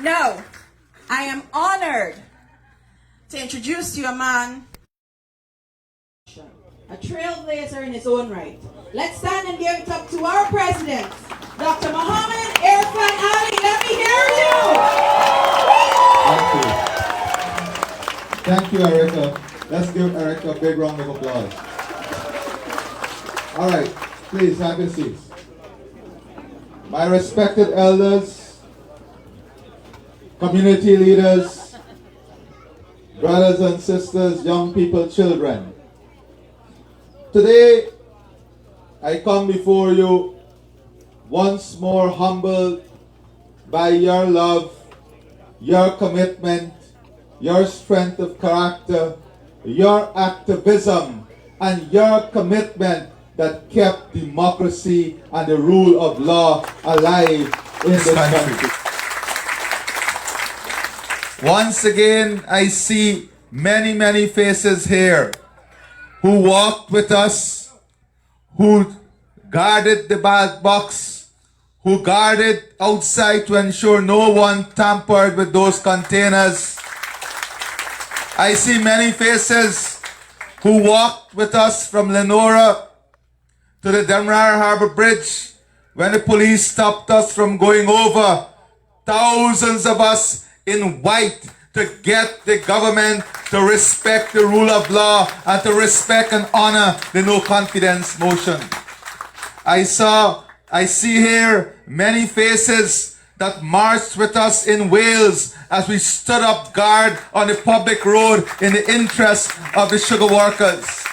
Now, I am honored to introduce to you a man, a trailblazer in his own right. Let's stand and give it up to our president, Dr. Irfaan Ali. Let me hear you. Thank you, Erica. Let's give Erica a big round of applause. All right, please have your seats. My respected elders, community leaders, brothers and sisters, young people, children. Today, I come before you once more humbled by your love, your commitment, your strength of character, your activism, and your commitment that kept democracy and the rule of law alive in this country. Once again, I see many faces here who walked with us, who guarded the ballot box, who guarded outside to ensure no one tampered with those containers. I see many faces who walked with us from Leonora to the Demerara Harbor Bridge when the police stopped us from going over. Thousands of us in white to get the government to respect the rule of law and to respect and honor the no confidence motion. I see here many faces that marched with us in Wales as we stood up guard on the public road in the interest of the sugar workers.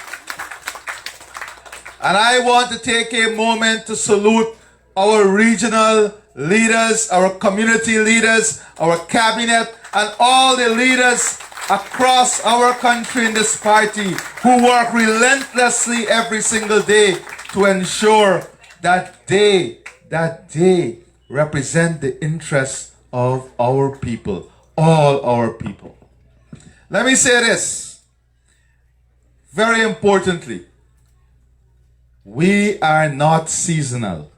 And I want to take a moment to salute our regional leaders, our community leaders, our cabinet, and all the leaders across our country in this party who work relentlessly every single day to ensure that they represent the interests of our people, all our people. Let me say this, very importantly, we are not seasonal.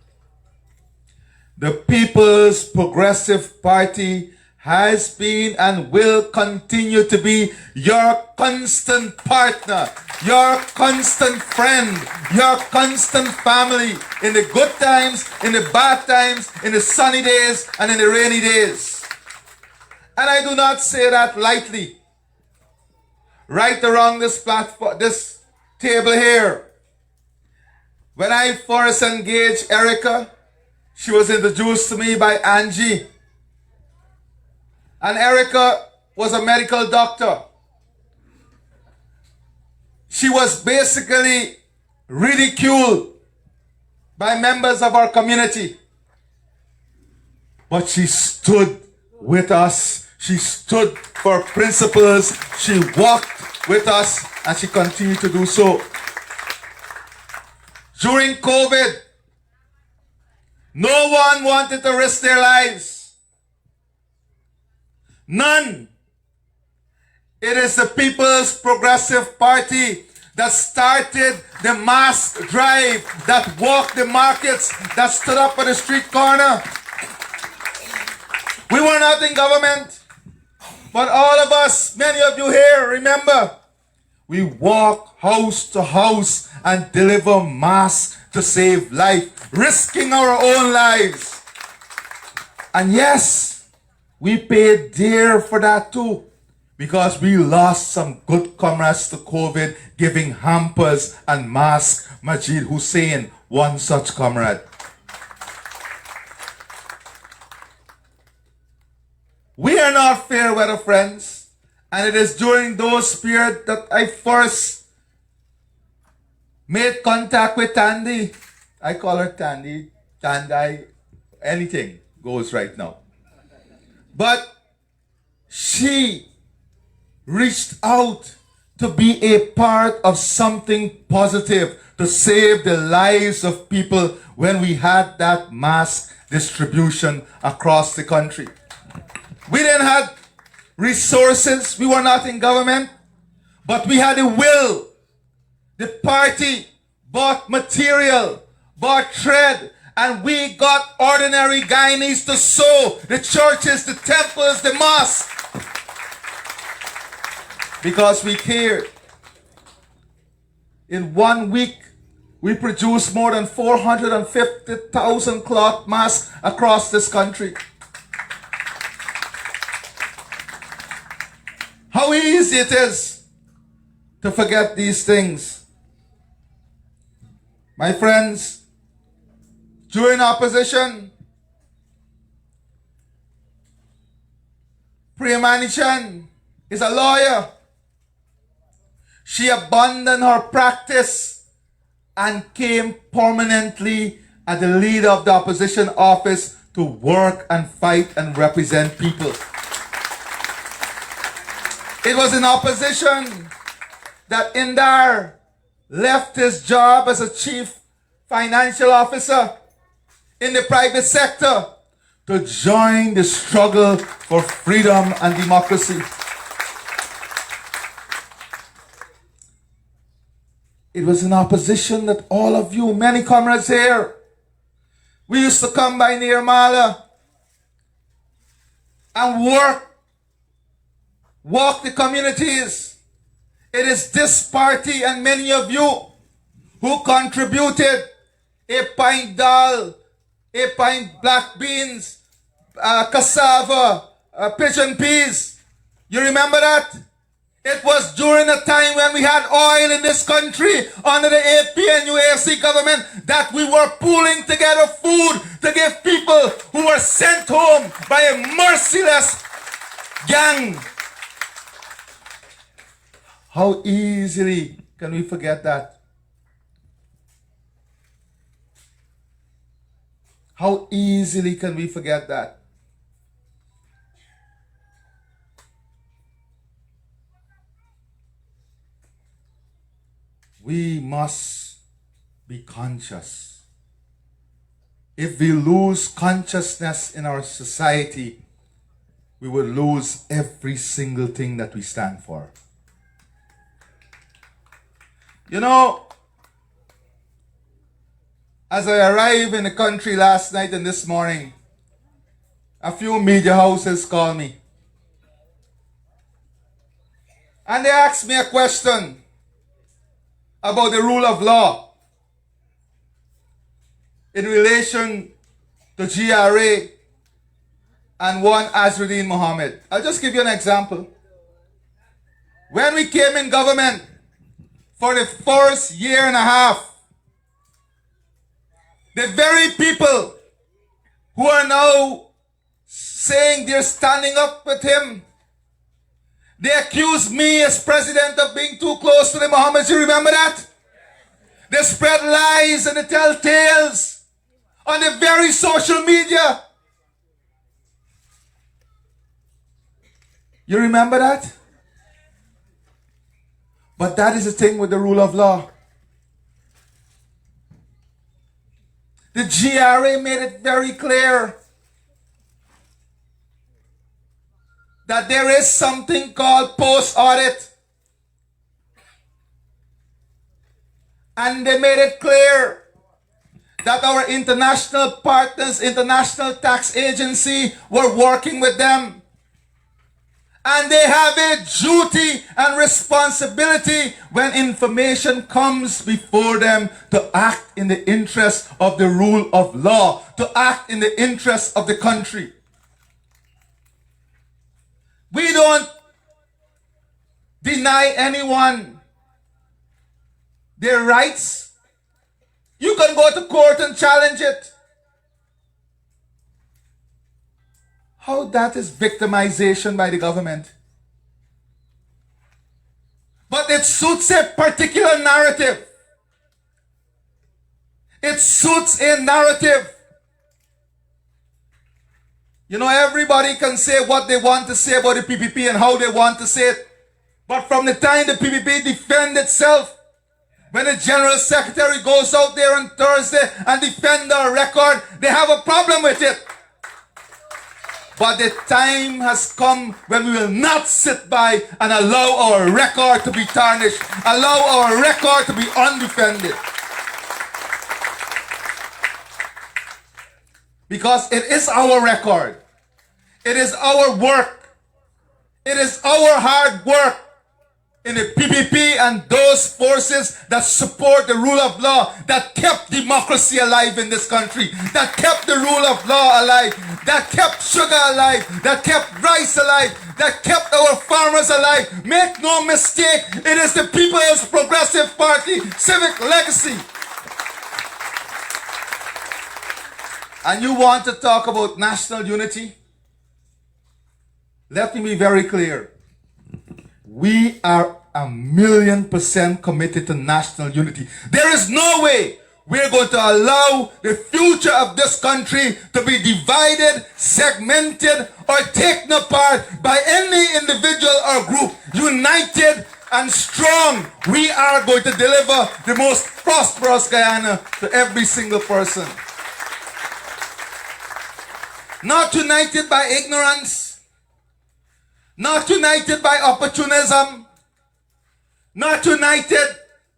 The People's Progressive Party has been and will continue to be your constant partner, your constant friend, your constant family in the good times, in the bad times, in the sunny days, and in the rainy days. And I do not say that lightly. Right around this platform, this table here, when I first engaged Erica, she was introduced to me by Angie. And Erica was a medical doctor. She was basically ridiculed by members of our community. But she stood with us. She stood for principles. She walked with us, and she continued to do so. During COVID, no one wanted to risk their lives. None. It is the People's Progressive Party that started the mass drive, that walked the markets, that stood up at the street corner. We were not in government, but all of us, many of you here, remember, we walk house to house and deliver masks to save life, risking our own lives. And yes, we paid dear for that too, because we lost some good comrades to COVID, giving hampers and masks. Majid Hussein, one such comrade. We are not fair weather friends, and it is during those periods that I first made contact with Tandy. I call her Tandy, Tandai, anything goes right now. But she reached out to be a part of something positive, to save the lives of people when we had that mass distribution across the country. We didn't have resources, we were not in government, but we had the will. The party bought material, bought thread, And we got ordinary Guyanese to sow the churches, the temples, the mosques. Because we cared. In 1 week, we produced more than 450,000 cloth masks across this country. How easy it is to forget these things. My friends, during opposition, Priyamanichan is a lawyer. She abandoned her practice and came permanently as the leader of the opposition office to work and fight and represent people. It was in opposition that Indar left his job as a chief financial officer in the private sector to join the struggle for freedom and democracy. It was in opposition that all of you, many comrades here, we used to come by Demerara and walk the communities. It is this party and many of you who contributed a pint dal, a pint black beans, cassava, pigeon peas. You remember that? It was during a time when we had oil in this country under the AP and UAFC government that we were pooling together food to give people who were sent home by a merciless gang. How easily can we forget that? How easily can we forget that? We must be conscious. If we lose consciousness in our society, we will lose every single thing that we stand for. You know, as I arrived in the country last night and this morning, a few media houses called me. And they asked me a question about the rule of law in relation to GRA and one Azruddin Mohammed. I'll just give you an example. When we came in government for the first year and a half, the very people who are now saying they're standing up with him, they accuse me as president of being too close to the Mohammeds. You remember that? They spread lies and they tell tales on the very social media. You remember that? But that is the thing with the rule of law. The GRA made it very clear that there is something called post-audit. And they made it clear that our international partners, International Tax Agency, were working with them. And they have a duty and responsibility when information comes before them to act in the interest of the rule of law, to act in the interest of the country. We don't deny anyone their rights. You can go to court and challenge it. How that is victimization by the government. But it suits a particular narrative. It suits a narrative. You know, everybody can say what they want to say about the PPP and how they want to say it. But from the time the PPP defends itself, when the General Secretary goes out there on Thursday and defends our record, they have a problem with it. But the time has come when we will not sit by and allow our record to be tarnished, allow our record to be undefended. because it is our record. It is our work. It is our hard work in the PPP and those forces that support the rule of law that kept democracy alive in this country, that kept the rule of law alive, that kept sugar alive, that kept rice alive, that kept our farmers alive. Make no mistake, it is the People's Progressive Party civic legacy. And you want to talk about national unity? Let me be very clear. We are 1,000,000% committed to national unity. There is no way we're going to allow the future of this country to be divided, segmented, or taken apart by any individual or group. United and strong, we are going to deliver the most prosperous Guyana to every single person. Not united by ignorance, not united by opportunism, not united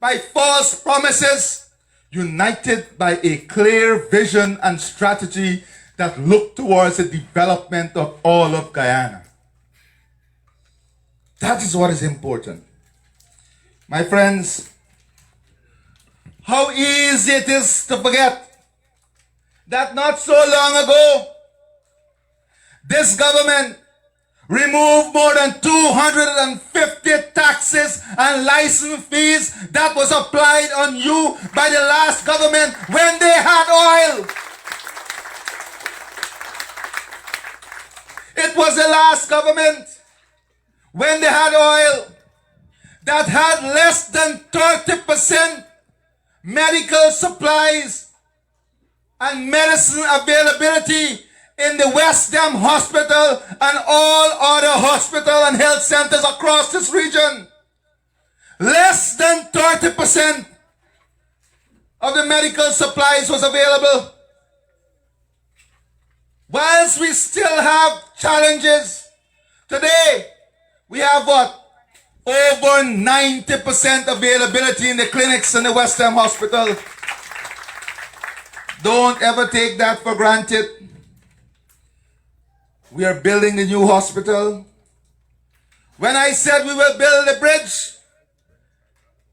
by false promises, united by a clear vision and strategy that look towards the development of all of Guyana. That is what is important. My friends, how easy it is to forget that not so long ago, this government removed more than 250 taxes and license fees that was applied on you by the last government when they had oil. It was the last government when they had oil that had less than 30% medical supplies and medicine availability in the West Dam Hospital and all other hospital and health centers across this region. Less than 30% of the medical supplies was available. Whilst we still have challenges, today we have what? Over 90% availability in the clinics in the West Dam Hospital. Don't ever take that for granted. We are building the new hospital. When I said we will build the bridge,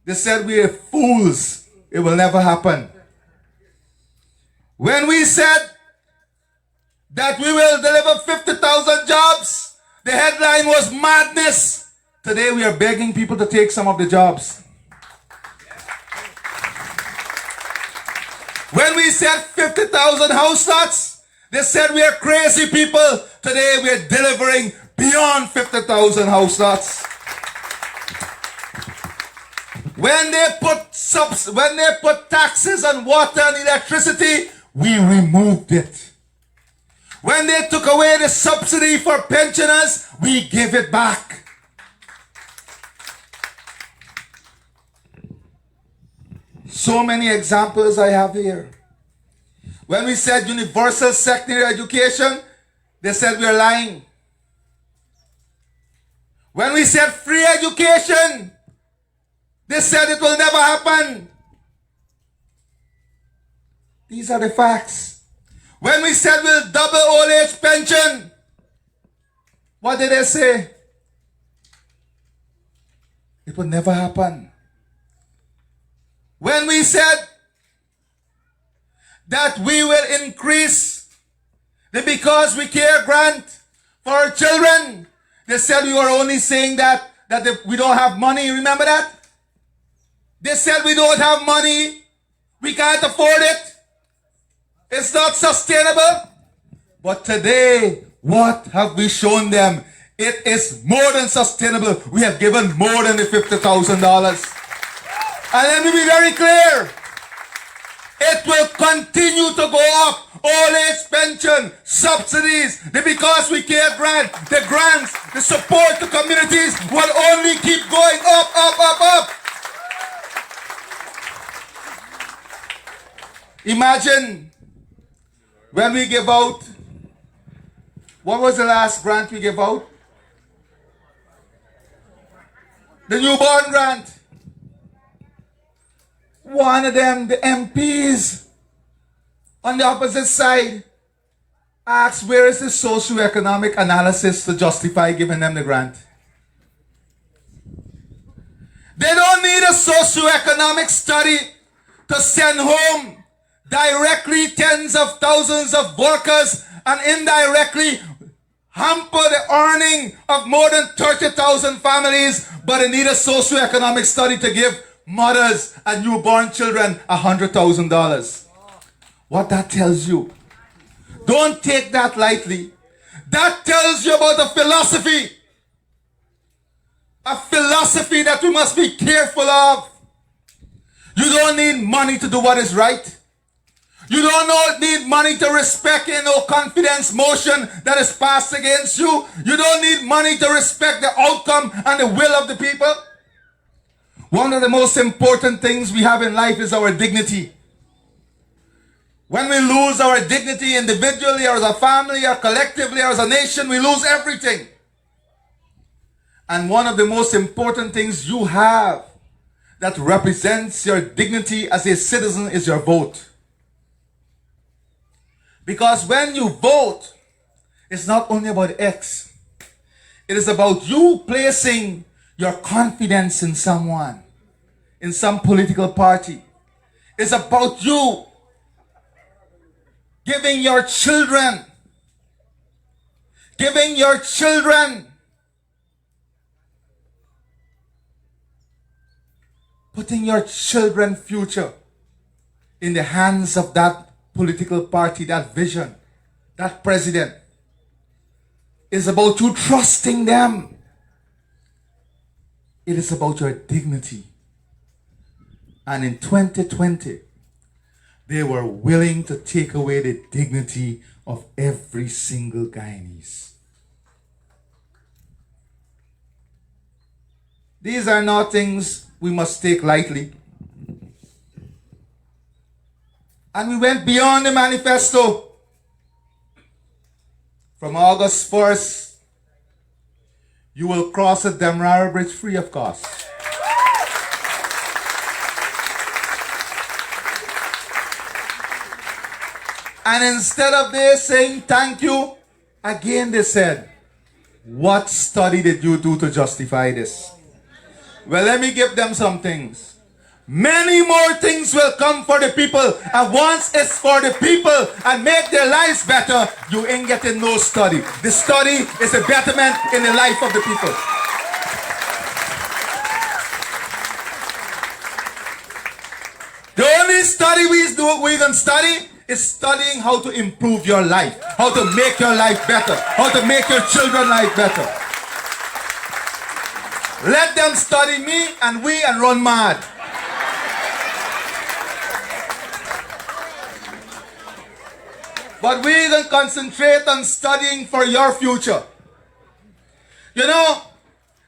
they said we are fools. It will never happen. When we said that we will deliver 50,000 jobs, the headline was madness. Today we are begging people to take some of the jobs. When we said 50,000 house lots, they said we are crazy people. Today we are delivering beyond 50,000 house lots. When they put taxes on water and electricity, we removed it. When they took away the subsidy for pensioners, we gave it back. So many examples I have here. When we said universal secondary education, they said we are lying. When we said free education, they said it will never happen. These are the facts. When we said we'll double old age pension, what did they say? It will never happen. When we said that we will increase the Because We Care grant for our children, they said we were only saying that we don't have money. Remember that? They said we don't have money. We can't afford it. It's not sustainable. But today, what have we shown them? It is more than sustainable. We have given more than the $50,000. And let me be very clear. It will continue to go up. Old age pension, subsidies, the Because We Care grant, the grants, the support to communities will only keep going up, up, up, up. Imagine when we give out, what was the last grant we gave out? The newborn grant. One of them, the MPs on the opposite side, Ask where is the socioeconomic analysis to justify giving them the grant? They don't need a socioeconomic study to send home directly tens of thousands of workers and indirectly hamper the earning of more than 30,000 families, but they need a socioeconomic study to give mothers and newborn children $100,000. What that tells you, don't take that lightly. That tells you about a philosophy that we must be careful of. You don't need money to do what is right. You don't need money to respect a no confidence motion that is passed against you. You don't need money to respect the outcome and the will of the people. One of the most important things we have in life is our dignity. When we lose our dignity individually or as a family or collectively or as a nation, we lose everything. And one of the most important things you have that represents your dignity as a citizen is your vote. Because when you vote, it's not only about X. It is about you placing your confidence in someone, in some political party. It's about you giving your children putting your children's future in the hands of that political party, that vision, that president. Is about you trusting them. It is about your dignity. And in 2020, they were willing to take away the dignity of every single Guyanese. These are not things we must take lightly. And we went beyond the manifesto. From August 1st, you will cross the Demerara Bridge free of cost. And instead of they saying thank you, again they said, what study did you do to justify this? Well, let me give them some things. Many more things will come for the people, and once it's for the people and make their lives better, you ain't getting no study. The study is a betterment in the life of the people. The only study we can study is studying how to improve your life, how to make your life better, how to make your children's life better. Let them study me and we and run mad. But we can concentrate on studying for your future. You know,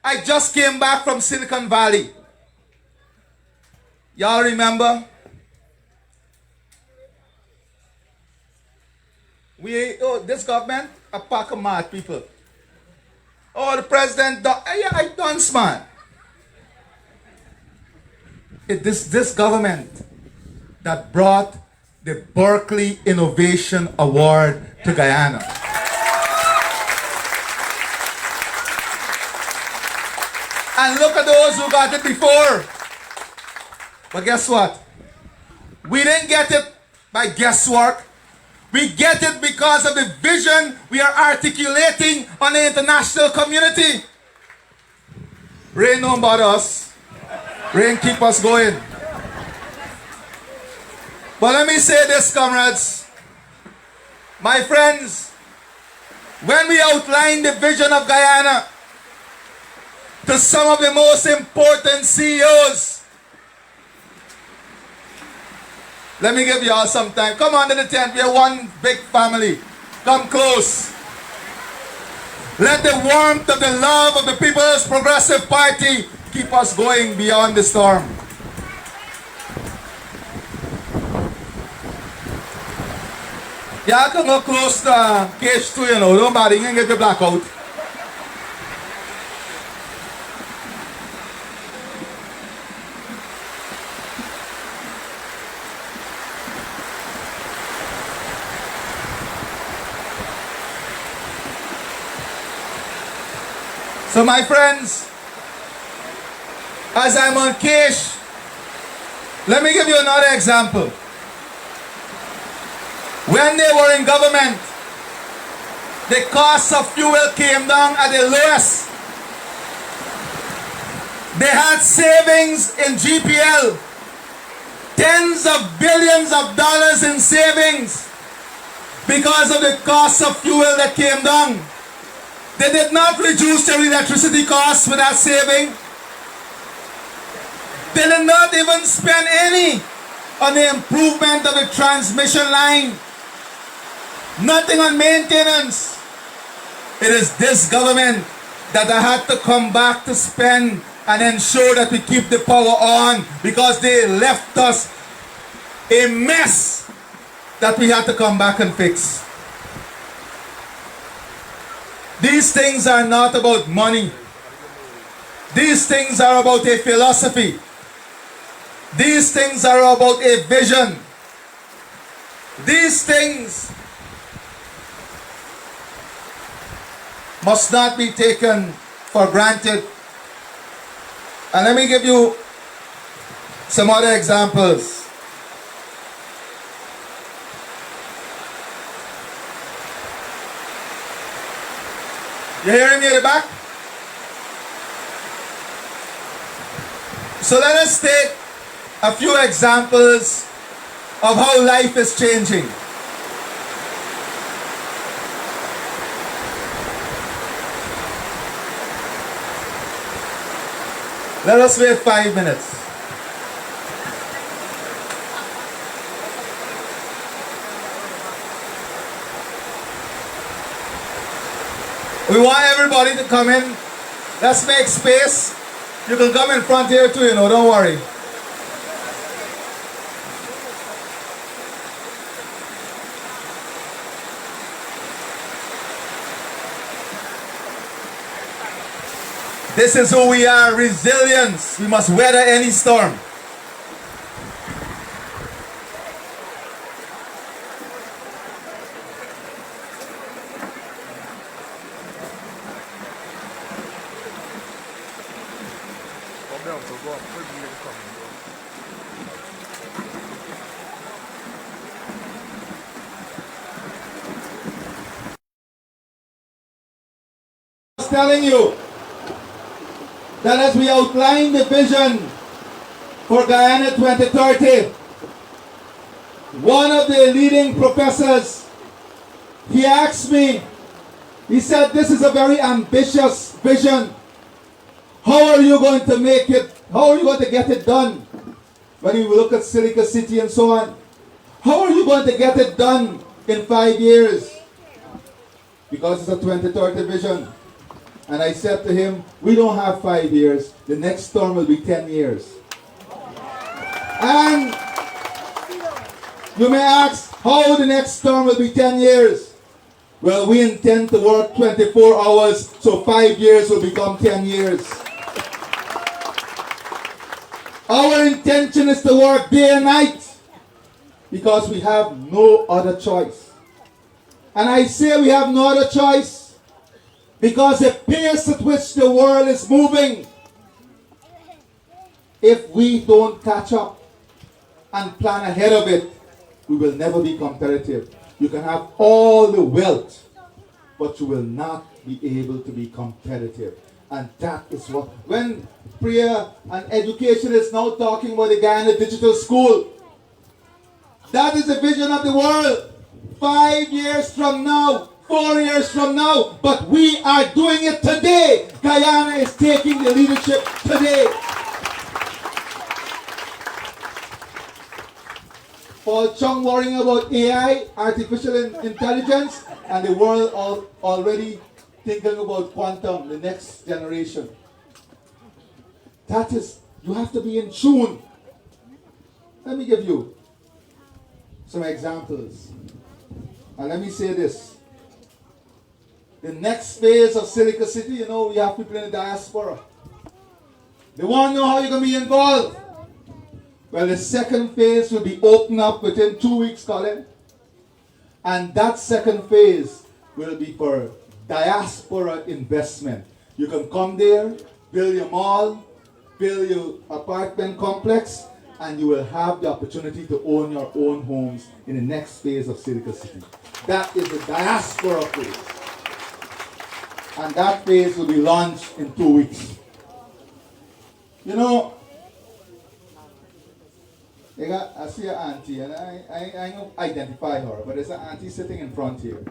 I just came back from Silicon Valley. Y'all remember? This government, a pack of mad people. Oh, the president, I dance, man. This government that brought the Berkeley Innovation Award to Guyana. And look at those who got it before. But guess what? We didn't get it by guesswork. We get it because of the vision we are articulating on the international community. Rain don't bother us. Rain keep us going. But let me say this, comrades. My friends, when we outline the vision of Guyana to some of the most important CEOs, let me give you all some time. Come under the tent. We are one big family. Come close. Let the warmth of the love of the People's Progressive Party keep us going beyond the storm. Yeah, I can go close to cage 2, you know. Don't bother, you can get the blackout. So my friends, as I'm on cash, let me give you another example. When they were in government, the cost of fuel came down at the lowest. They had savings in GPL, tens of billions of dollars in savings because of the cost of fuel that came down. They did not reduce their electricity costs with that saving. They did not even spend any on the improvement of the transmission line. Nothing on maintenance. It is this government that I had to come back to spend and ensure that we keep the power on, because they left us a mess that we had to come back and fix. These things are not about money. These things are about a philosophy. These things are about a vision. These things must not be taken for granted. And let me give you some other examples. You hearing me at the back? So let us take a few examples of how life is changing. Let us wait 5 minutes. We want everybody to come in. Let's make space. You can come in front here too, you know, don't worry. This is who we are, resilience. We must weather any storm. I was telling you that as we outline the vision for Guyana 2030, one of the leading professors, he asked me, he said, this is a very ambitious vision. How are you going to make it, how are you going to get it done? When you look at Silica City and so on, how are you going to get it done in 5 years? Because it's a 2030 vision. And I said to him, we don't have 5 years. The next storm will be 10 years. And you may ask, how the next storm will be 10 years? Well, we intend to work 24 hours, so 5 years will become 10 years. Our intention is to work day and night because we have no other choice. And I say we have no other choice because the pace at which the world is moving, if we don't catch up and plan ahead of it, we will never be competitive. You can have all the wealth, but you will not be able to be competitive. And that is what, when prayer and education is now talking about the Guyana Digital School, that is the vision of the world. 5 years from now, 4 years from now, but we are doing it today. Guyana is taking the leadership today. Paul Chung worrying about AI, artificial intelligence, and the world already thinking about quantum, the next generation. That is, you have to be in tune. Let me give you some examples. And let me say this. The next phase of Silica City, you know, we have people in the diaspora. They want to know how you're going to be involved. Well, the second phase will be opened up within 2 weeks, Colin. And that second phase will be for diaspora investment. You can come there, build your mall, build your apartment complex, and you will have the opportunity to own your own homes in the next phase of Silica City. That is the diaspora phase. And that phase will be launched in 2 weeks. You know, I see an auntie, and I don't identify her, but there's an auntie sitting in front here.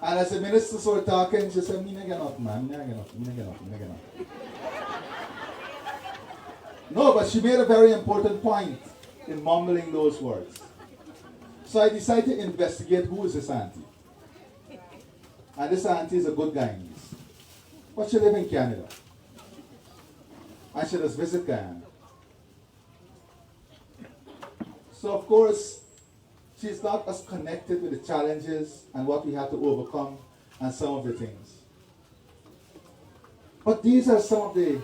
And as the ministers were talking, she said, "Me not get nothing, man. Me not get nothing. Me not get nothing. Me not get nothing." No, but she made a very important point in mumbling those words. So I decided to investigate who is this auntie. And this auntie is a good Guyanese. But she lives in Canada. And she does visit Guyana. So of course, she's not as connected with the challenges and what we have to overcome and some of the things. But these are some of the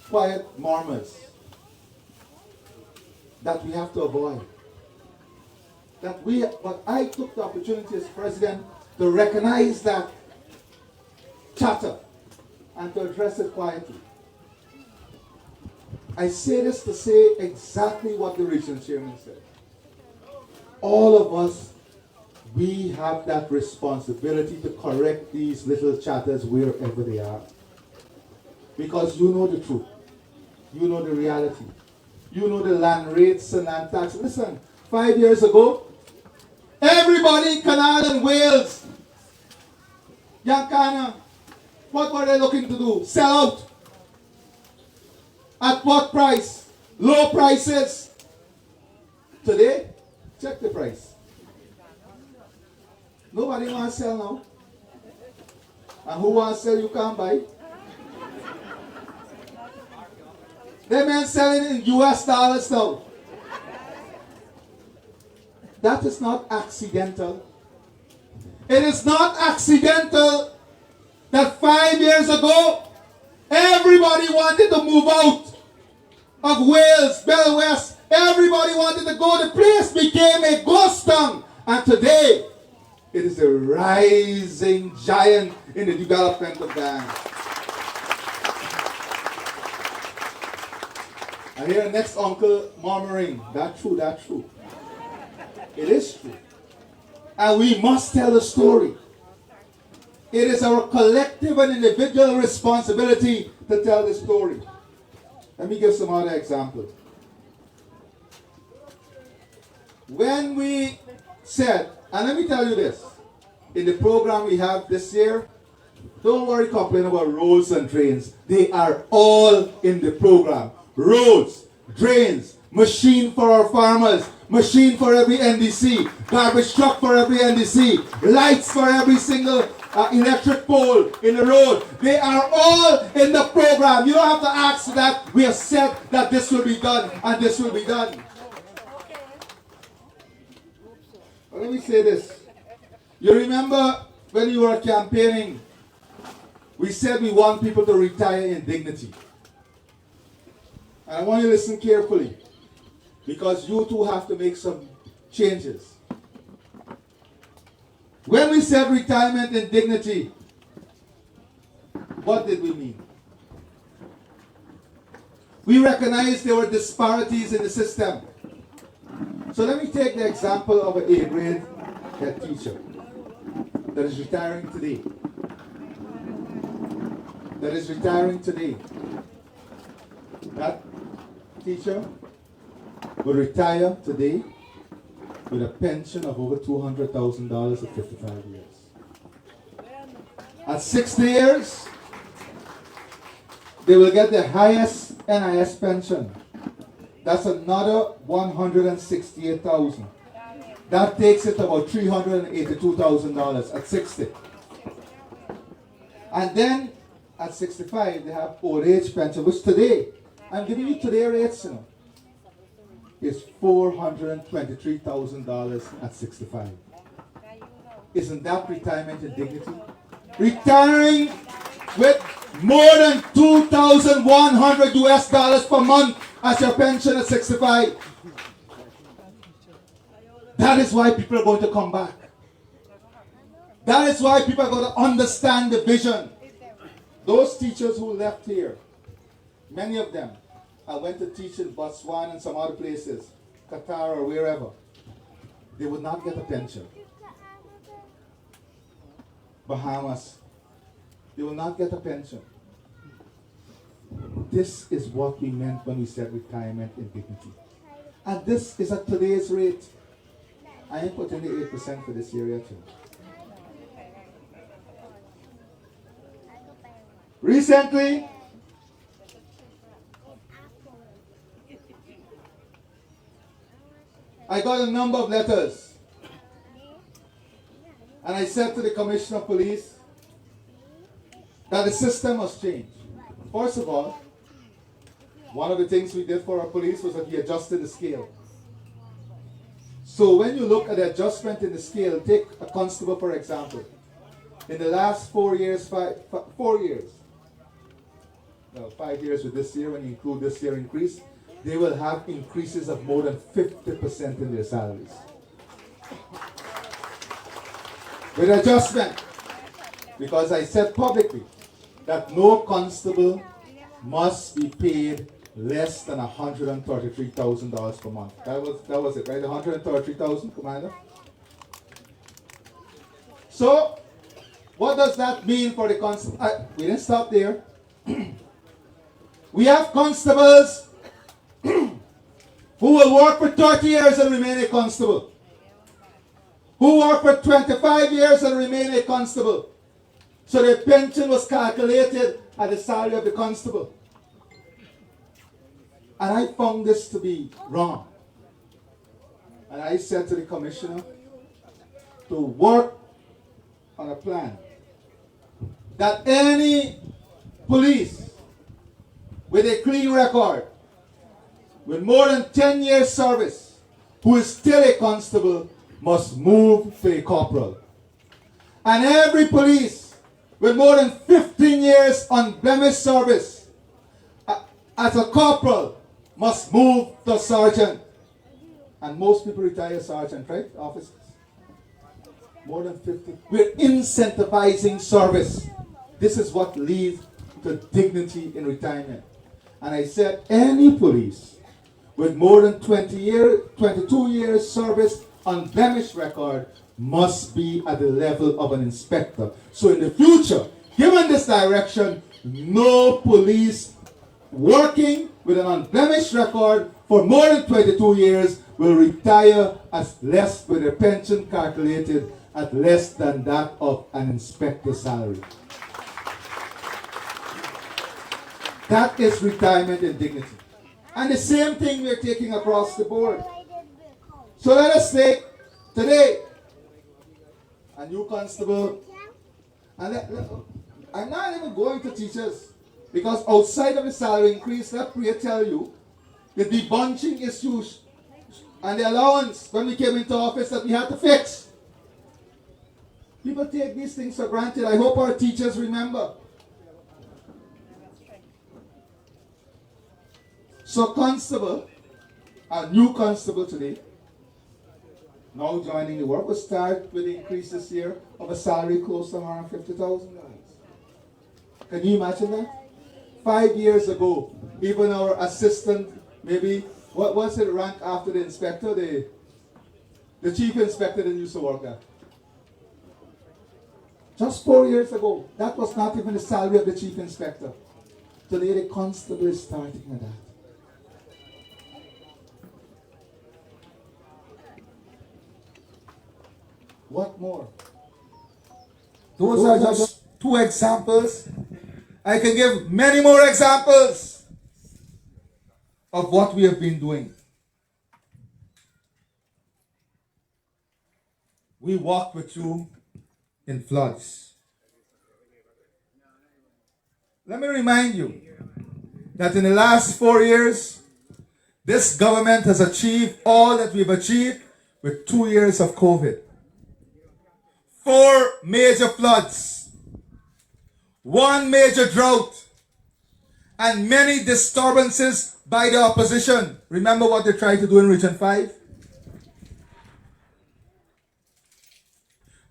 quiet murmurs that we have to avoid. But I took the opportunity as president to recognize that chatter and to address it quietly. I say this to say exactly what the regional chairman said. All of us, we have that responsibility to correct these little chatters wherever they are. Because you know the truth. You know the reality. You know the land rates and land taxes. Listen, 5 years ago, everybody in Canal and Wales, Yankana, what were they looking to do? Sell out. At what price? Low prices. Today, check the price. Nobody wants to sell now. And who wants to sell, you can't buy. They men selling in US dollars now. That is not accidental. It is not accidental that 5 years ago, everybody wanted to move out of Wales, Bell West. Everybody wanted to go. The place became a ghost town. And today, it is a rising giant in the development of Guyana. I hear the next uncle murmuring, that's true, that's true. It is true. And we must tell the story. It is our collective and individual responsibility to tell the story. Let me give some other examples. When we said, and let me tell you this, in the program we have this year, don't worry, complain about roads and drains. They are all in the program. Roads, drains, machine for our farmers, machine for every NDC, garbage truck for every NDC, lights for every single electric pole in the road. They are all in the program. You don't have to ask that. We have said that this will be done and this will be done. Well, let me say this. You remember when you were campaigning, we said we want people to retire in dignity. And I want you to listen carefully, because you too have to make some changes. When we said retirement in dignity, what did we mean? We recognized there were disparities in the system. So let me take the example of an 8th grade head teacher that is retiring today. That teacher will retire today with a pension of over $200,000 at 55 years. At 60 years, they will get the highest NIS pension. That's another $168,000. That takes it to about $382,000 at 60. And then at 65, they have old age pension, which today, I'm giving you today rates, you know, is $423,000 at 65. Isn't that retirement in dignity? Retiring with more than $2,100 US per month as your pension at 65. That is why people are going to come back. That is why people are going to understand the vision. those teachers who left here, many of them, I went to teach in Botswana and some other places, Qatar or wherever. They would not get a pension. Bahamas, they will not get a pension. This is what we meant when we said retirement in dignity. And this is at today's rate. I ain't putting the 8% for this year yet. Recently, I got a number of letters. And I said to the Commissioner of Police that the system must change. First of all, one of the things we did for our police was that we adjusted the scale. So when you look at the adjustment in the scale, take a constable for example. In the last 4 years, 5 years with this year, when you include this year increase, they will have increases of more than 50% in their salaries. With adjustment, because I said publicly that no constable must be paid less than $133,000 per month. That was it, right? $133,000, Commander? So, what does that mean for the constable? We didn't stop there. We have constables who will work for 30 years and remain a constable. Who work for 25 years and remain a constable. So their pension was calculated at the salary of the constable. And I found this to be wrong. And I said to the commissioner to work on a plan that any police with a clean record, with more than 10 years service, who is still a constable, must move to a corporal. And every police with more than 15 years unblemished service as a corporal must move to sergeant. And most people retire sergeant, right? Officers. More than 50. We're incentivizing service. This is what leads to dignity in retirement. And I said any police with more than 22 years service unblemished record must be at the level of an inspector. So in the future, given this direction, no police working with an unblemished record for more than 22 years will retire as less with their pension calculated at less than that of an inspector's salary. That is retirement in dignity. And the same thing we're taking across the board. So let us take today a new constable. And I'm not even going to teachers, because outside of the salary increase, let me tell you, the debunching issues and the allowance when we came into office that we had to fix. People take these things for granted. I hope our teachers remember. So constable, a new constable today, now joining the work, will start with the increase this year of a salary close to $150,000. Can you imagine that? 5 years ago, even our assistant, maybe, what was it rank after the inspector? The chief inspector that used to work there. Just 4 years ago, that was not even the salary of the chief inspector. Today the constable is starting at that. What more? Those are just 2 examples. I can give many more examples of what we have been doing. We walked with you in floods. Let me remind you that in the last 4 years, this government has achieved all that we've achieved with 2 years of COVID. 4 major floods, 1 major drought, and many disturbances by the opposition. Remember what they tried to do in Region 5?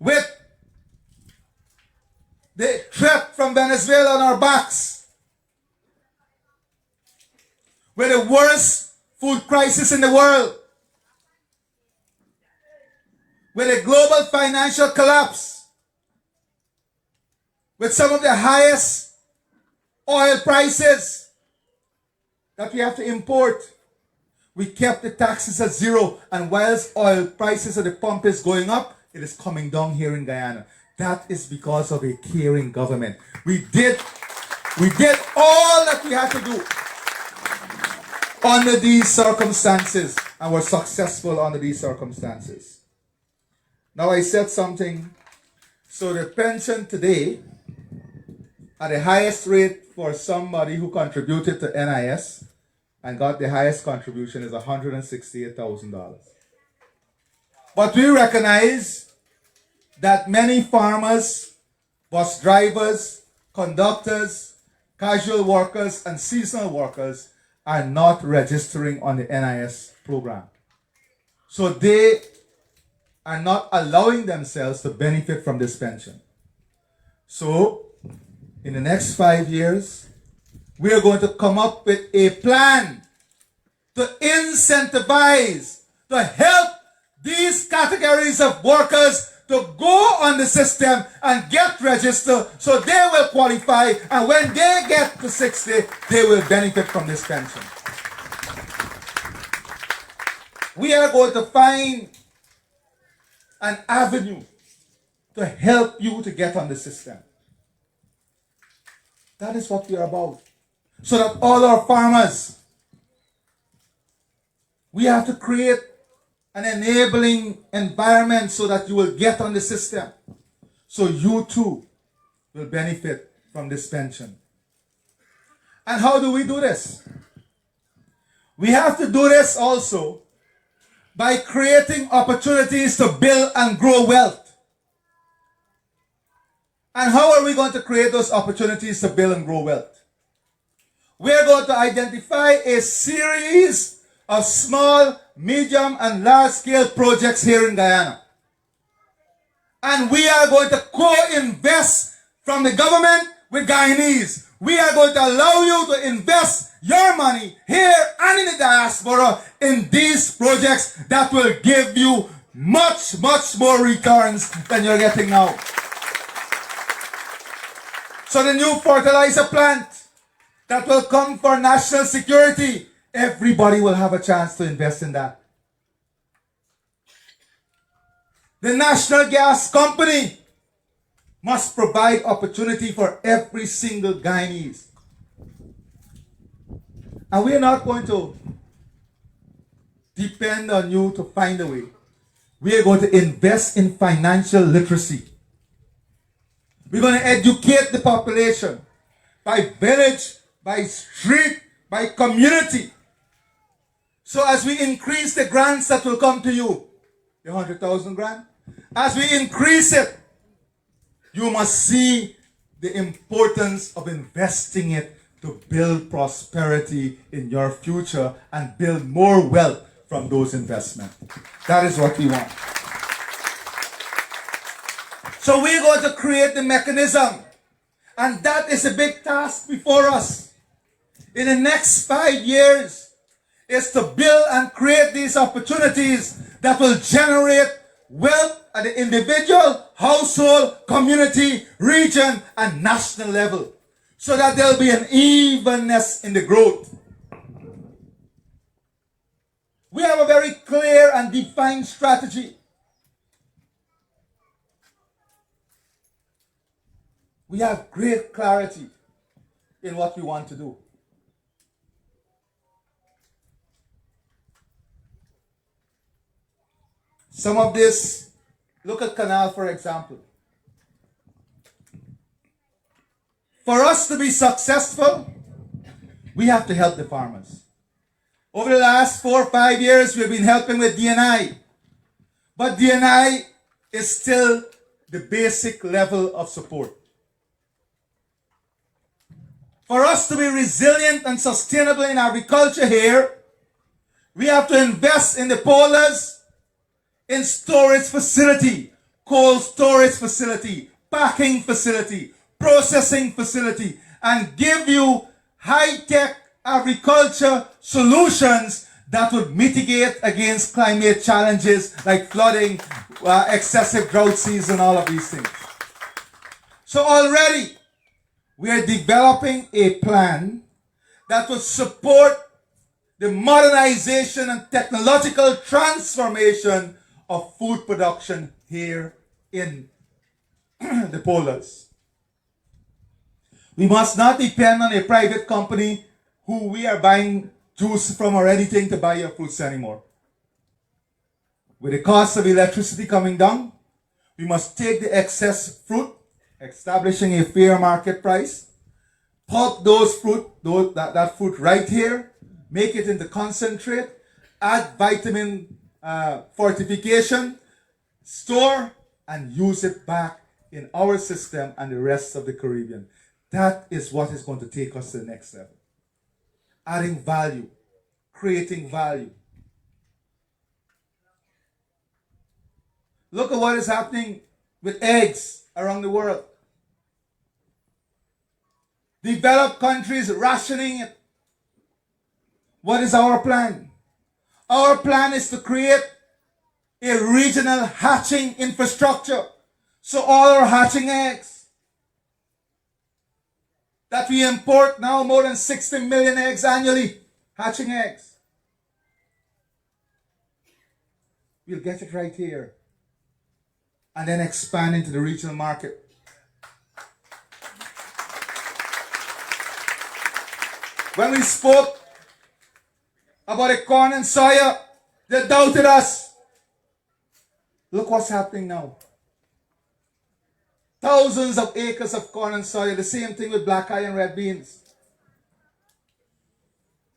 With the threat from Venezuela on our backs. With the worst food crisis in the world. With a global financial collapse. With some of the highest oil prices that we have to import. We kept the taxes at zero, and whilst oil prices at the pump is going up, it is coming down here in Guyana. That is because of a caring government. We did all that we had to do under these circumstances, and were successful under these circumstances. Now I said something. So the pension today, at the highest rate for somebody who contributed to NIS and got the highest contribution, is $168,000. But we recognize that many farmers, bus drivers, conductors, casual workers, and seasonal workers are not registering on the NIS program. So they are not allowing themselves to benefit from this pension. So in the next 5 years, we are going to come up with a plan to incentivize, to help these categories of workers to go on the system and get registered so they will qualify, and when they get to 60, they will benefit from this pension. We are going to find an avenue to help you to get on the system. That is what we are about. So that all our farmers, we have to create an enabling environment so that you will get on the system. So you too will benefit from this pension. And how do we do this? We have to do this also by creating opportunities to build and grow wealth. And how are we going to create those opportunities to build and grow wealth? We're going to identify a series of small, medium, and large-scale projects here in Guyana. And we are going to co-invest from the government with Guyanese. We are going to allow you to invest your money here and in the diaspora in these projects that will give you much, much more returns than you're getting now. So the new fertilizer plant that will come for national security, everybody will have a chance to invest in that. The National Gas Company must provide opportunity for every single Guyanese. And we are not going to depend on you to find a way. We are going to invest in financial literacy. We're going to educate the population by village, by street, by community. So as we increase the grants that will come to you, the 100,000 grant, as we increase it, you must see the importance of investing it to build prosperity in your future and build more wealth from those investments. That is what we want. So we're going to create the mechanism, and that is a big task before us. In the next 5 years, is to build and create these opportunities that will generate wealth at the individual, household, community, region, and national level, so that there will be an evenness in the growth. We have a very clear and defined strategy. We have great clarity in what we want to do. Some of this, look at Canal for example. For us to be successful, we have to help the farmers. Over the last 4 or 5 years, we've been helping with DNI. But DNI is still the basic level of support. For us to be resilient and sustainable in agriculture here, we have to invest in the polders, in storage facility, cold storage facility, packing facility, processing facility and give you high-tech agriculture solutions that would mitigate against climate challenges like flooding, excessive drought season, all of these things. So already we are developing a plan that would support the modernization and technological transformation of food production here in the polders. We must not depend on a private company who we are buying juice from or anything to buy your fruits anymore. With the cost of electricity coming down, we must take the excess fruit, establishing a fair market price, pulp those fruit, that fruit right here, make it into concentrate, add vitamin fortification, store, and use it back in our system and the rest of the Caribbean. That is what is going to take us to the next level. Adding value, creating value. Look at what is happening with eggs around the world. Developed countries rationing it. What is our plan? Our plan is to create a regional hatching infrastructure. So all our hatching eggs that we import now, more than 60 million eggs annually, hatching eggs. We'll get it right here and then expand into the regional market. When we spoke about the corn and soya, they doubted us. Look what's happening now. Thousands of acres of corn and soya, the same thing with black eye and red beans.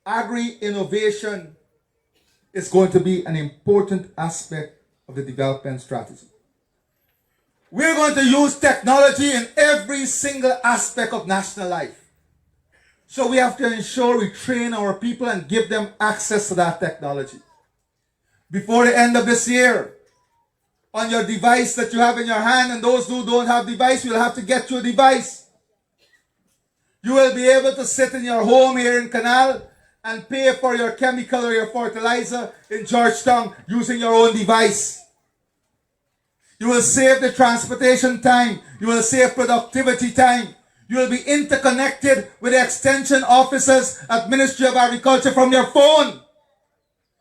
Agri-innovation is going to be an important aspect of the development strategy. We're going to use technology in every single aspect of national life. So we have to ensure we train our people and give them access to that technology. Before the end of this year, on your device that you have in your hand, and those who don't have device, you'll have to get your device. You will be able to sit in your home here in Canal and pay for your chemical or your fertilizer in Georgetown using your own device. You will save the transportation time. You will save productivity time. You will be interconnected with the extension officers at Ministry of Agriculture from your phone.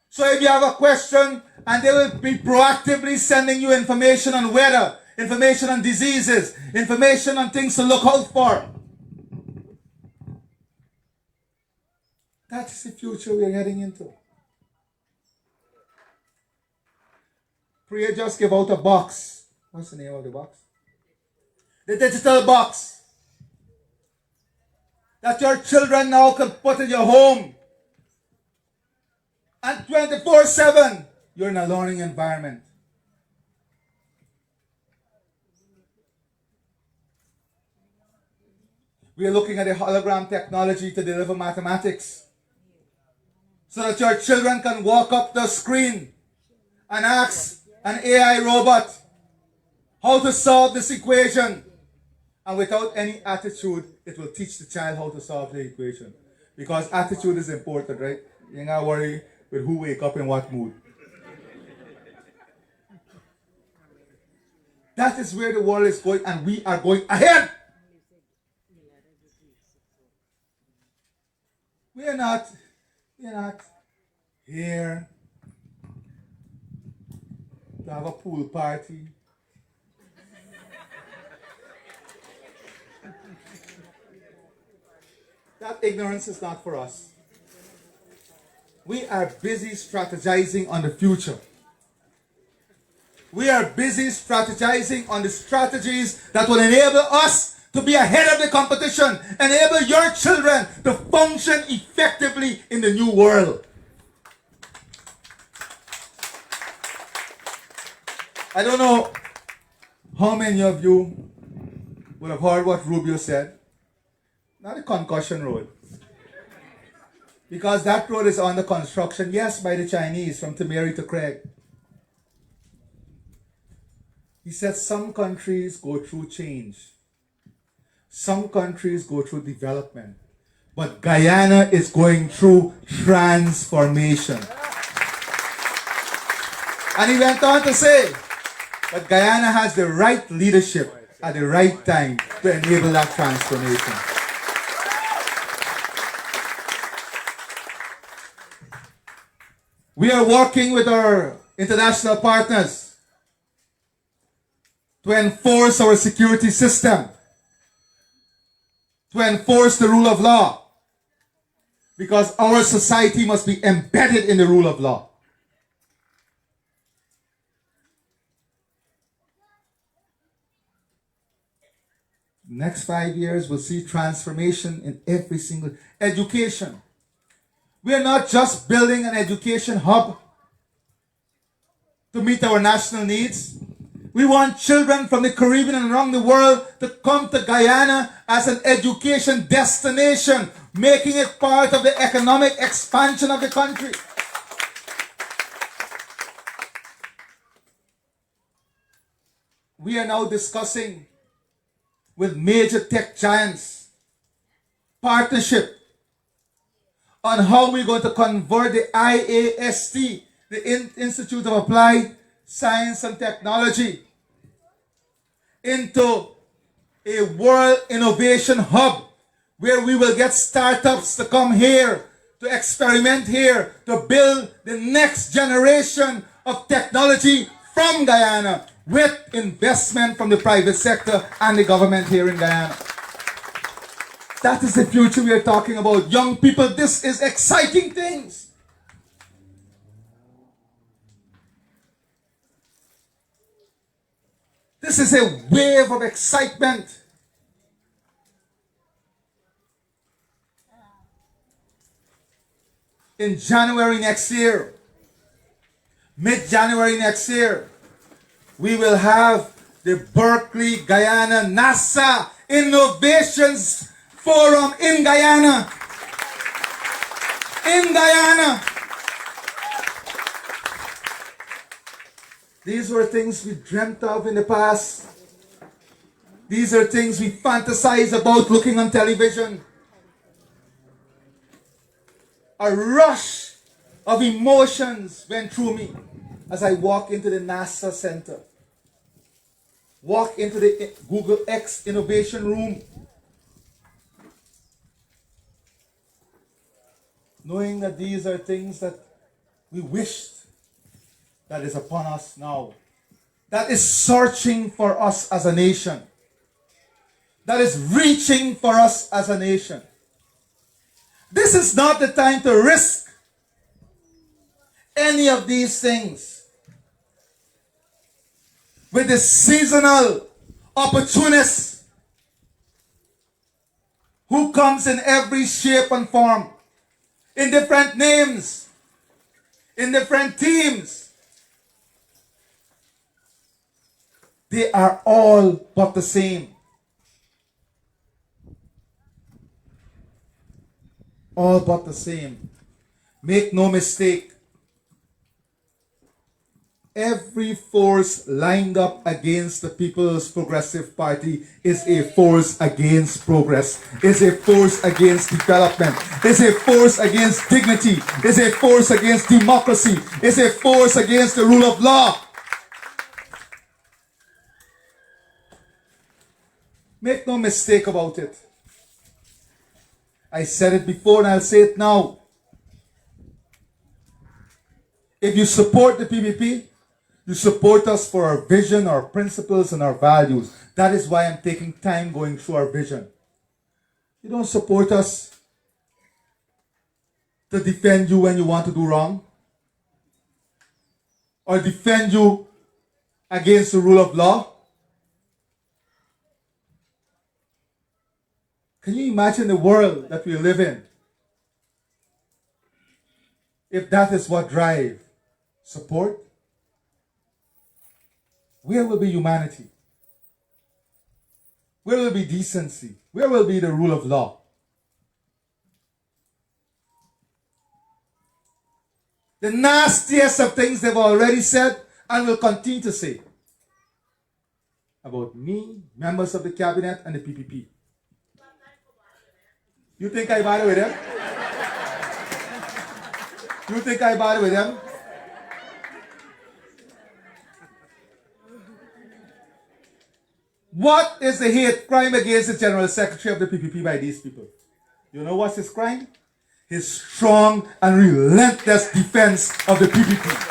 So if you have a question, and they will be proactively sending you information on weather, information on diseases, information on things to look out for. That is the future we are heading into. Priya just gave out a box. What's the name of the box? The digital box. That your children now can put in your home. And 24/7. You're in a learning environment. We are looking at a hologram technology to deliver mathematics. So that your children can walk up the screen and ask an AI robot how to solve this equation. And without any attitude, it will teach the child how to solve the equation. Because attitude is important, right? You ain't gotta worry with who wake up in what mood. That is where the world is going, and we are going ahead. We are not here to have a pool party. That ignorance is not for us. We are busy strategizing on the future. We are busy strategizing on the strategies that will enable us to be ahead of the competition, enable your children to function effectively in the new world. I don't know how many of you would have heard what Rubio said. Not a concussion road. Because that road is under construction, yes, by the Chinese, from Temeri to Craig. He said some countries go through change. Some countries go through development, but Guyana is going through transformation. And he went on to say that Guyana has the right leadership at the right time to enable that transformation. We are working with our international partners to enforce our security system, to enforce the rule of law, because our society must be embedded in the rule of law. Next 5 years, we'll see transformation in every single education. We are not just building an education hub to meet our national needs. We want children from the Caribbean and around the world to come to Guyana as an education destination, making it part of the economic expansion of the country. We are now discussing with major tech giants partnership on how we're going to convert the IAST, the Institute of Applied Science and Technology, into a world innovation hub where we will get startups to come here, to experiment here, to build the next generation of technology from Guyana with investment from the private sector and the government here in Guyana. That is the future we are talking about. Young people, this is exciting things. This is a wave of excitement. In January next year, mid-January next year, we will have the Berkeley Guyana NASA Innovations Forum in Guyana. In Guyana. These were things we dreamt of in the past. These are things we fantasize about looking on television. A rush of emotions went through me as I walked into the NASA Center. Walk into the Google X Innovation Room, knowing that these are things that we wished that is upon us now, that is searching for us as a nation, that is reaching for us as a nation. This is not the time to risk any of these things with the seasonal opportunists who comes in every shape and form, in different names, in different teams. They are all but the same. All but the same. Make no mistake. Every force lined up against the People's Progressive Party is a force against progress, is a force against development, is a force against dignity, is a force against democracy, is a force against the rule of law. Make no mistake about it. I said it before and I'll say it now. If you support the PPP, you support us for our vision, our principles, and our values. That is why I'm taking time going through our vision. You don't support us to defend you when you want to do wrong, or defend you against the rule of law. Can you imagine the world that we live in if that is what drives support? Where will be humanity? Where will be decency? Where will be the rule of law? The nastiest of things they've already said and will continue to say about me, members of the cabinet, and the PPP. You think I bother with them? You think I bother with them? What is the hate crime against the General Secretary of the PPP by these people? You know what's his crime? His strong and relentless defense of the PPP.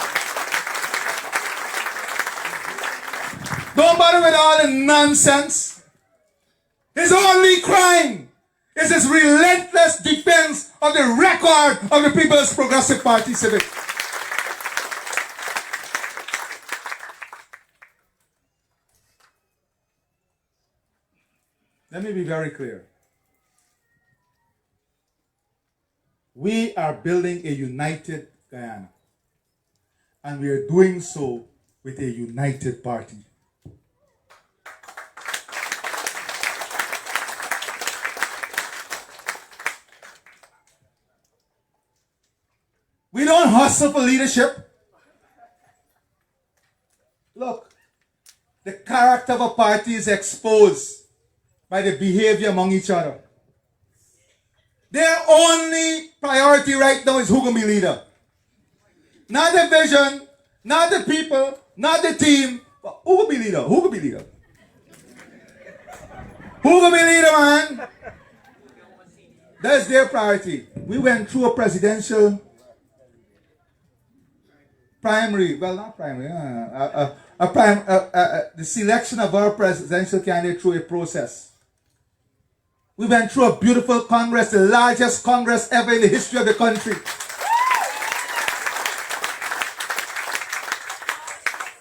Don't bother with all the nonsense. His only crime is his relentless defense of the record of the People's Progressive Party Civic. Let me be very clear. We are building a united Guyana. And we are doing so with a united party. We don't hustle for leadership. Look, the character of a party is exposed by the behavior among each other. Their only priority right now is who can be leader. Not the vision, not the people, not the team, but who can be leader? Who can be leader? Who can be leader, man? That's their priority. We went through a presidential primary, well, not primary, the selection of our presidential candidate through a process. We went through a beautiful Congress, the largest Congress ever in the history of the country.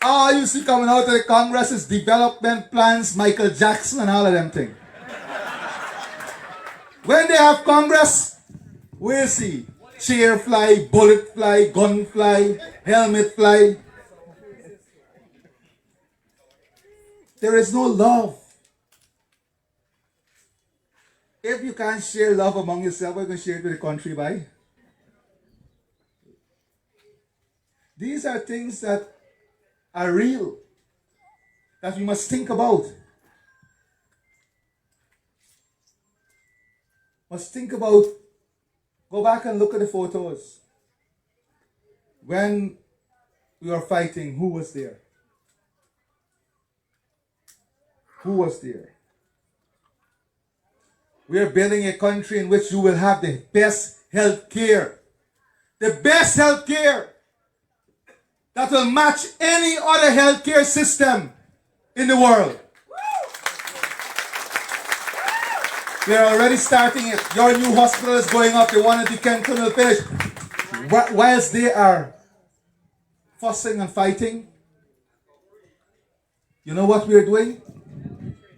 All you see coming out of the Congress is development plans, Michael Jackson and all of them things. When they have Congress, we'll see chair fly, bullet fly, gun fly, helmet fly. There is no love. If you can't share love among yourself, what are you going to share it with the country by? These are things that are real, that we must think about. Must think about, go back and look at the photos. When we were fighting, who was there? Who was there? We are building a country in which you will have the best health care. The best health care that will match any other health care system in the world. We are already starting it. Your new hospital is going up. The one at the Kenton will finish. Whilst they are fussing and fighting, you know what we are doing?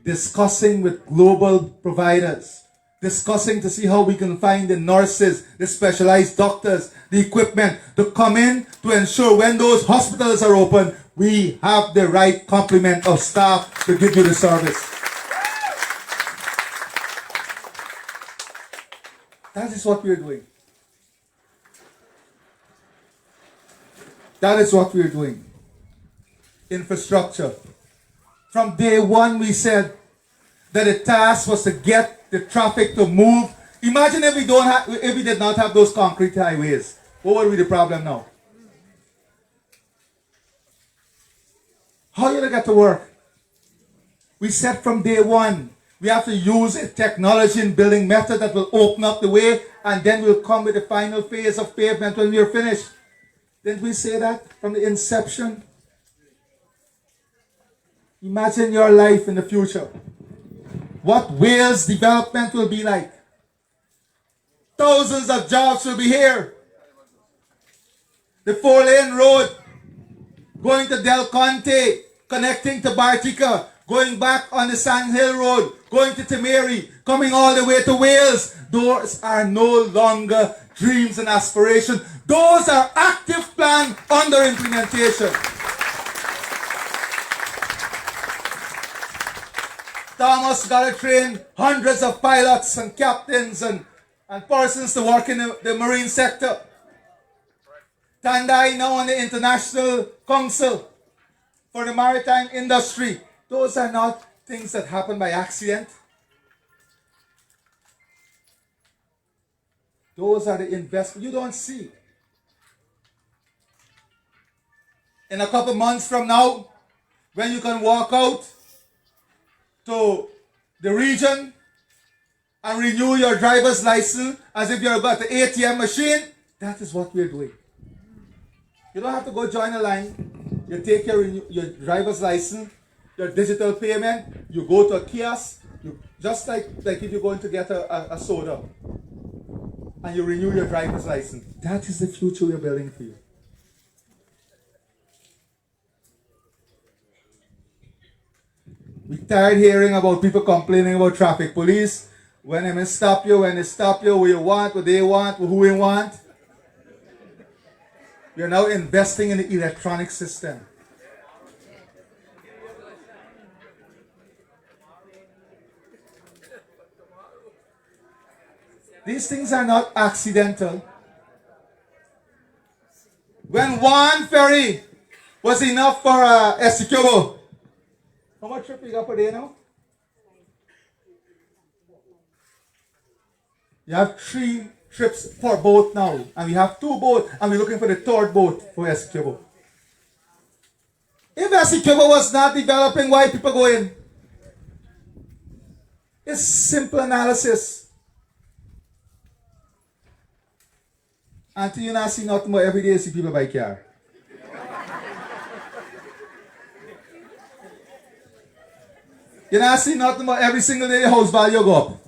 Discussing with global providers. Discussing to see how we can find the nurses, the specialized doctors, the equipment to come in to ensure when those hospitals are open, we have the right complement of staff to give you the service. That is what we are doing. That is what we are doing. Infrastructure. From day one we said that the task was to get the traffic to move. Imagine if we did not have those concrete highways. What would be the problem now? How are you going to get to work? We said from day one, we have to use a technology and building method that will open up the way, and then we'll come with the final phase of pavement when we are finished. Didn't we say that from the inception? Imagine your life in the future. What Wales development will be like. Thousands of jobs will be here. The 4-lane road going to Del Conte, connecting to Bartica, going back on the Sand Hill Road, going to Timeri, coming all the way to Wales. Those are no longer dreams and aspirations. Those are active plans under implementation. Thomas got to train hundreds of pilots and captains and persons to work in the marine sector. Tandai now on the International Council for the Maritime Industry. Those are not things that happen by accident. Those are the investments you don't see. In a couple months from now, when you can walk out to the region and renew your driver's license as if you're got the ATM machine, that is what we're doing. You don't have to go join a line. You take your driver's license, your digital payment, you go to a kiosk, just like if you're going to get a soda, and you renew your driver's license. That is the future we're building for you. We tired hearing about people complaining about traffic police. When they stop you, what you want, what they want, who we want. We are now investing in the electronic system. These things are not accidental. When one ferry was enough for Essequibo, how much trip you got per day now? You have 3 trips per boat now, and we have 2 boats, and we're looking for the 3rd boat for Essequibo. If Essequibo was not developing, why people go in? It's simple analysis. Until you not see nothing more every day, see people buy car. You not see nothing more every single day, the house value go up.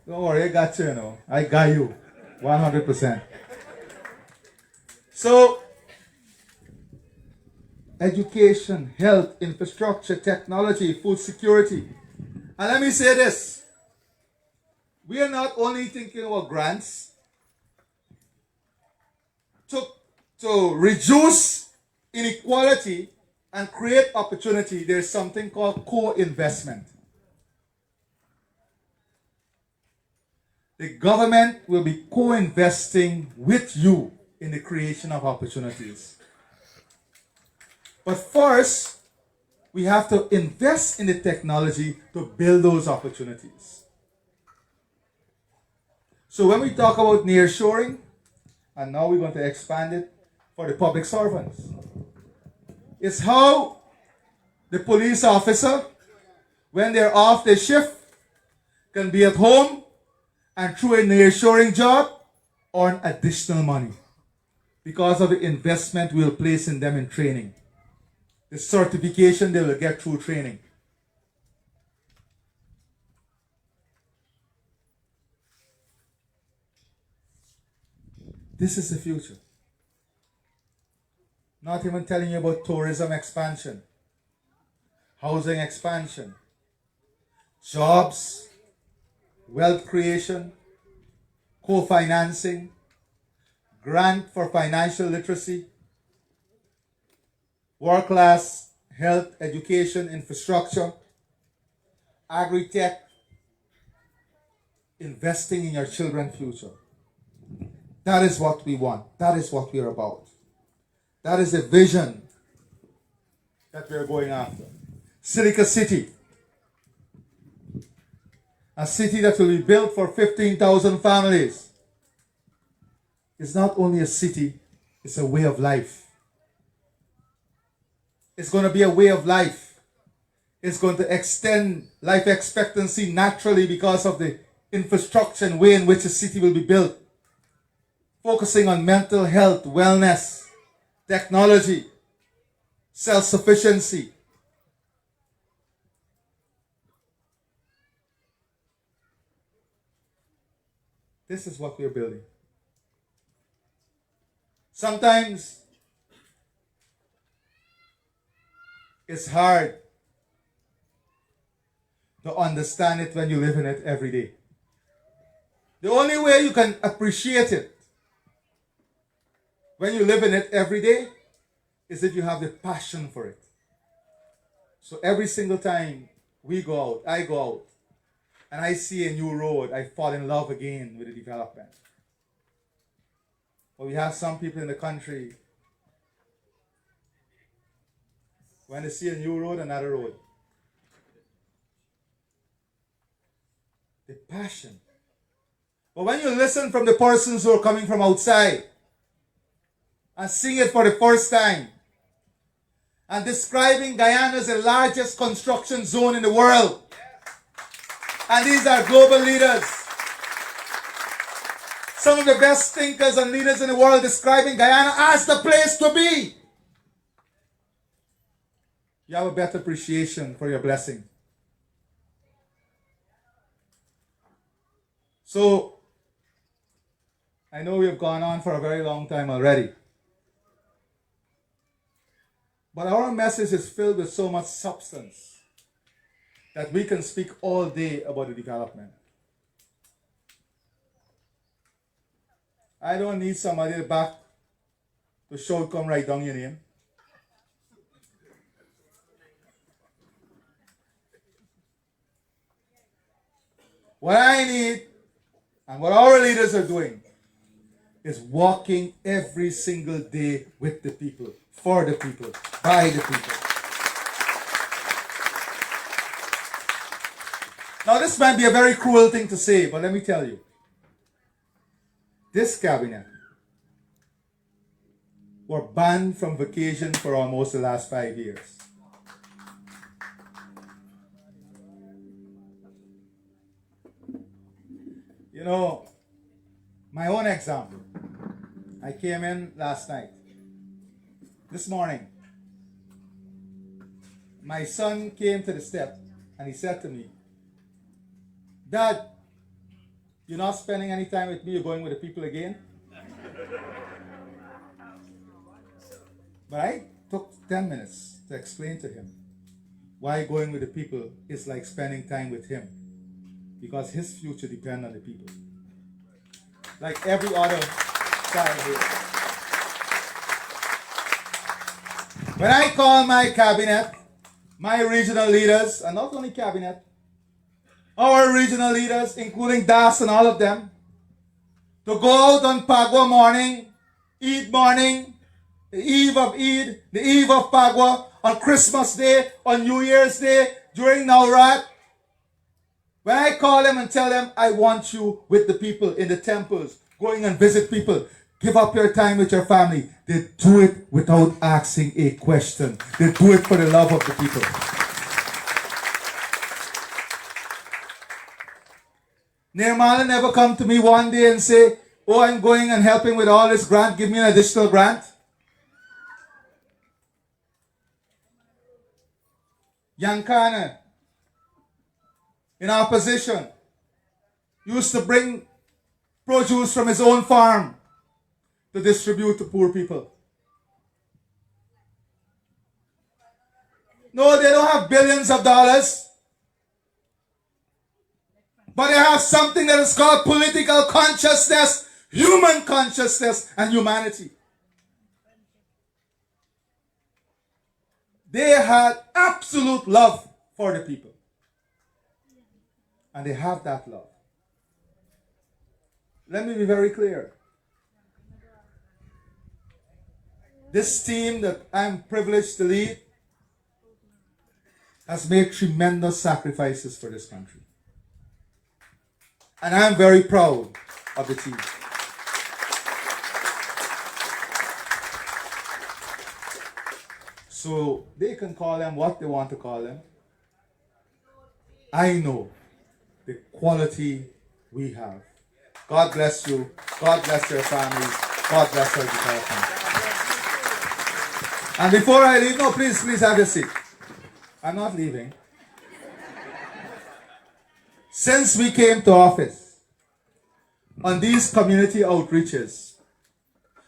Don't worry, I got you, I got you. 100%. So, education, health, infrastructure, technology, food security. And let me say this. We are not only thinking about grants to reduce inequality and create opportunity. There's something called co-investment. The government will be co-investing with you in the creation of opportunities. But first, we have to invest in the technology to build those opportunities. So when we talk about nearshoring, and now we're going to expand it for the public servants, it's how the police officer, when they're off their shift, can be at home and through a nearshoring job earn additional money because of the investment we'll place in them in training. The certification they will get through training. This is the future. Not even telling you about tourism expansion, housing expansion, jobs, wealth creation, co-financing, grant for financial literacy, world-class health, education, infrastructure, agri-tech, investing in your children's future. That is what we want. That is what we're about. That is the vision that we're going after. Silica City. A city that will be built for 15,000 families. It's not only a city, it's a way of life. It's going to be a way of life. It's going to extend life expectancy naturally because of the infrastructure and way in which a city will be built. Focusing on mental health, wellness, technology, self-sufficiency. This is what we're building. Sometimes it's hard to understand it when you live in it every day. The only way you can appreciate it when you live in it every day is if you have the passion for it. So every single time we go out, I go out, and I see a new road, I fall in love again with the development. But we have some people in the country, when they see a new road, another road. the passion. But when you listen from the persons who are coming from outside and seeing it for the first time and describing Guyana as the largest construction zone in the world, and these are global leaders, some of the best thinkers and leaders in the world describing Guyana as the place to be, you have a better appreciation for your blessing. So, I know we have gone on for a very long time already. But our message is filled with so much substance that we can speak all day about the development. I don't need somebody at the back to shout, come write down your name. What I need, and what our leaders are doing, is walking every single day with the people, for the people, by the people. Now this might be a very cruel thing to say, but let me tell you. This cabinet were banned from vacation for almost the last 5 years. You know, my own example. I came in last night. This morning, my son came to the step and he said to me, Dad, you're not spending any time with me, you're going with the people again? But I took 10 minutes to explain to him why going with the people is like spending time with him. Because his future depends on the people. Like every other child here. When I call my cabinet, my regional leaders, and not only cabinet, our regional leaders, including Das and all of them, to go out on Pagwa morning, Eid morning, the eve of Eid, the eve of Pagwa, on Christmas Day, on New Year's Day, during Nowrat. When I call them and tell them, I want you with the people in the temples, going and visit people, give up your time with your family, they do it without asking a question. They do it for the love of the people. Nirmala never come to me one day and say, oh, I'm going and helping with all this grant, give me an additional grant. Yankana, in opposition, used to bring produce from his own farm to distribute to poor people. No, they don't have billions of dollars, but they have something that is called political consciousness, human consciousness, and humanity. They had absolute love for the people. And they have that love. Let me be very clear. This team that I'm privileged to lead has made tremendous sacrifices for this country. And I'm very proud of the team. So they can call them what they want to call them. I know the quality we have. God bless you. God bless your families. God bless our department. And before I leave, no, please have a seat. I'm not leaving. Since we came to office, on these community outreaches,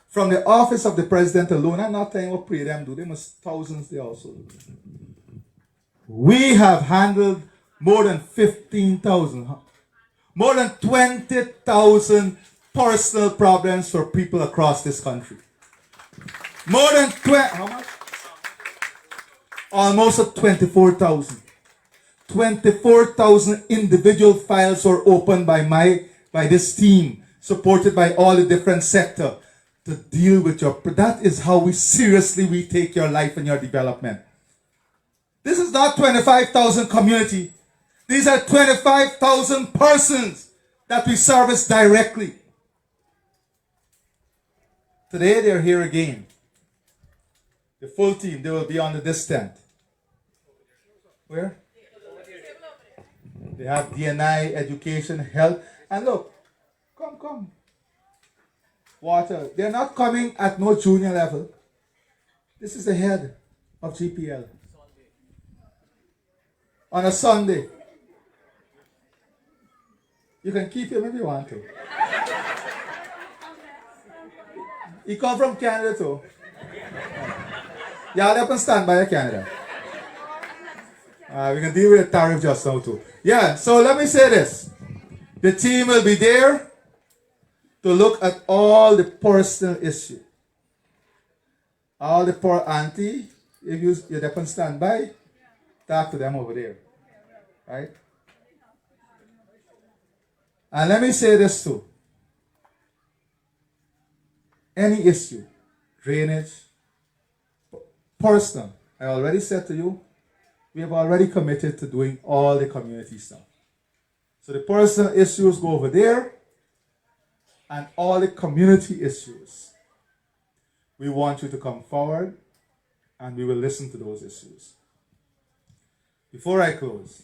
from the office of the president alone, I'm not telling what pray them do, they must thousands they also do. We have handled more than 15,000, more than 20,000 personal problems for people across this country. More than how much? Almost 24,000. 24,000 individual files were opened by this team, supported by all the different sectors, to deal with your. That is how we take your life and your development. This is not 25,000 community. These are 25,000 persons that we service directly. Today they're here again. The full team, they will be under this tent. Where? They have D&I, education, health. And look, come. Water. They're not coming at no junior level. This is the head of GPL. On a Sunday. You can keep him if you want to. He come from Canada too. Y'all up and stand by Canada. We can deal with the tariff just now too. Yeah, so let me say this. The team will be there to look at all the personal issues. All the poor auntie, if you're up and stand by, talk to them over there. Right? And let me say this too. Any issue, drainage, personal, I already said to you, we have already committed to doing all the community stuff. So the personal issues go over there, and all the community issues, we want you to come forward, and we will listen to those issues. Before I close,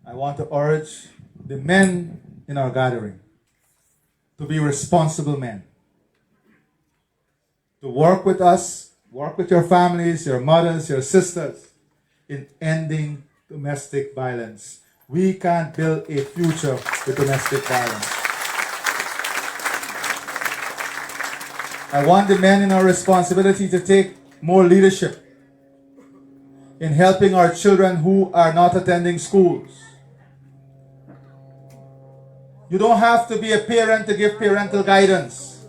I want to urge the men in our gathering to be responsible men. To work with us, work with your families, your mothers, your sisters, in ending domestic violence. We can't build a future with domestic violence. I want the men in our responsibility to take more leadership in helping our children who are not attending schools. You don't have to be a parent to give parental guidance.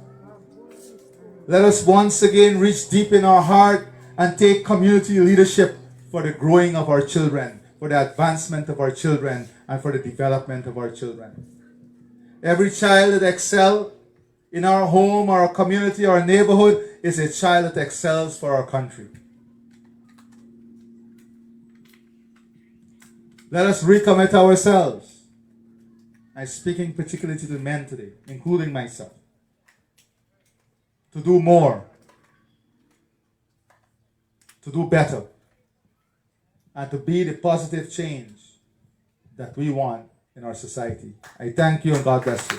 Let us once again reach deep in our heart and take community leadership for the growing of our children, for the advancement of our children, and for the development of our children. Every child that excels in our home, our community, our neighborhood is a child that excels for our country. Let us recommit ourselves. I'm speaking particularly to the men today, including myself, to do more, to do better, and to be the positive change that we want in our society. I thank you and God bless you.